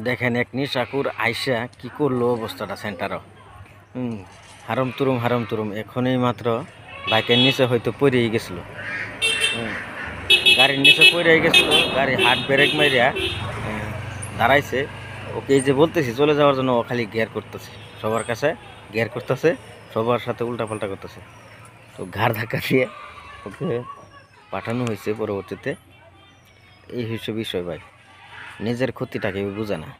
দেখেন এক নিশাকুর আইসা কি করলো অবস্থাটা সেন্টারও। হারম তুরুম এখনই মাত্র বাইকের নিচে হয়তো পড়েই গেছিল। গাড়ির নিচে পড়েই গেছিল, গাড়ি হাত ব্রেক মারিয়া দাঁড়াইছে। ওকে এই যে বলতেছি চলে যাওয়ার জন্য, ও খালি গিয়ার করতেছে, সবার কাছে গিয়ার করতেছে, সবার সাথে উল্টাপাল্টা করতেছে। তো ঘাড় ধাক্কা দিয়ে ওকে পাঠানো হয়েছে পরবর্তীতে। এই হচ্ছে বিষয় ভাই, নিজের ক্ষতিটা কেউ বুঝে না,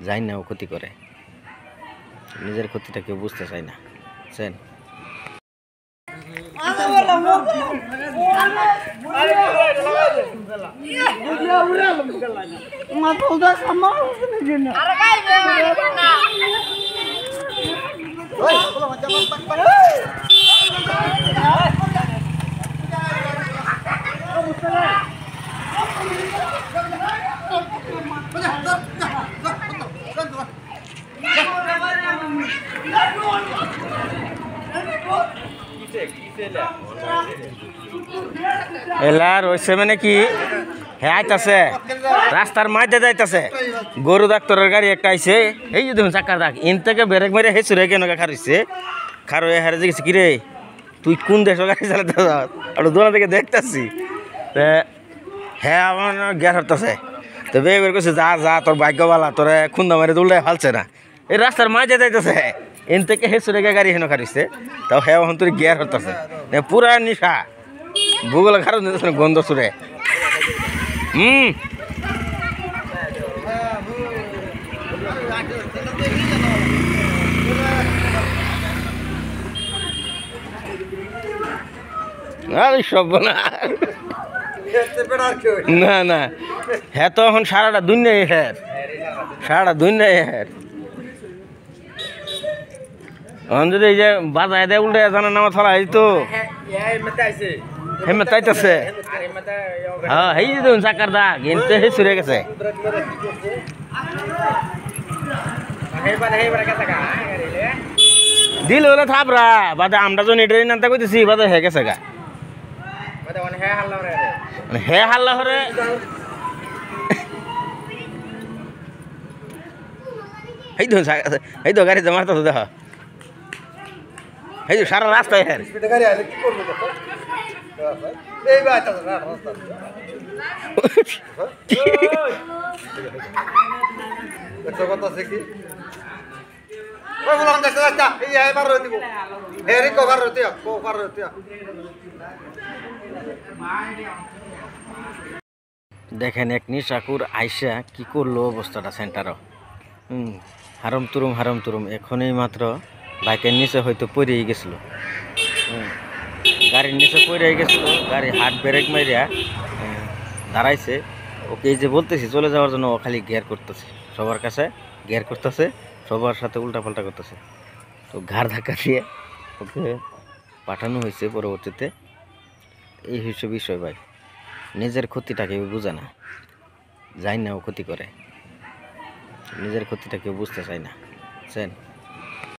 যাই না ও ক্ষতি করে, নিজের ক্ষতিটা কেউ বুঝতে চায় না, বুঝছেন? এলা রয়েছে মানে কি, হ্যাঁ আইতাছে রাস্তার মাঝে যাইতাছে, গরু ডাক্তারের গাড়ি একটা আইছে, এই যে দেখুন চাকার দাগ, ইন থেকে ব্রেক মেরে হেসুরে কেন খারইছে, খারো হারে জিজ্ঞেস কি রে তুই কোন দেশের গাড়ি চালাতে যাস, আর দোলা থেকে দেখতেছি। হ্যাঁ আমার গ্যাস হরতেছে, তো বের করছে যা যা তোর ভাগ্যবালা, তোরে খুন্দা মারি উল্টায় ফালছে না, এই রাস্তার মাঝে যাইতেছে, এন থেকে হেসুরে গাড়ি হেন খারিছে, তাও হ্যাঁ এখন তোর গিয়ার হরতেছে, পুরা নিশা ভূগোল খারাপ গন্ধ সুরে। আরে সব না না, হ্যাঁ তো এখন সারাটা দুনিয়ায় হ্যাঁ, সারাটা দুনিয়ায় হ্যাঁ, এখন যদি এই যে বাজায় দেয় উল্টে জানা নামা ছড়া এই তো হেমে তাইতেছে, হ্যাঁ এই যে দেখুন চাকার দাগ, এনতে হে ছুড়ে গেছে। দিল হলে থাপরা বাদে আমরা তো নেটের নামটা কইতেছি, বাদে হে গেছে গা, হে হাল্লা হরে এই দেখুন, এই তো গাড়ি জমা তো দেখ, এই তো সারা রাস্তায় হ্যাঁ দেখেন এক নিশাকুর আইসা কি করলো অবস্থাটা সেন্টারও। হারম তুরুম এখনই মাত্র বাইকের নিচে হয়তো পড়েই গেছিল, গাড়ির নিচে পড়েই গেছিল, গাড়ি হাত ব্রেক মারিয়া দাঁড়াইছে। ওকে এই যে বলতেছি চলে যাওয়ার জন্য, ও খালি গিয়ার করতেছে, সবার কাছে গিয়ার করতেছে, সবার সাথে উল্টাপাল্টা করতেছে। তো ঘাড় ধাক্কা দিয়ে ওকে পাঠানো হয়েছে পরবর্তীতে। এই হচ্ছে বিষয় ভাই, নিজের ক্ষতিটা কেউ বুঝে না, যাই না ও ক্ষতি করে, নিজের ক্ষতিটা কেউ বুঝতে চায় না, বুঝছেন?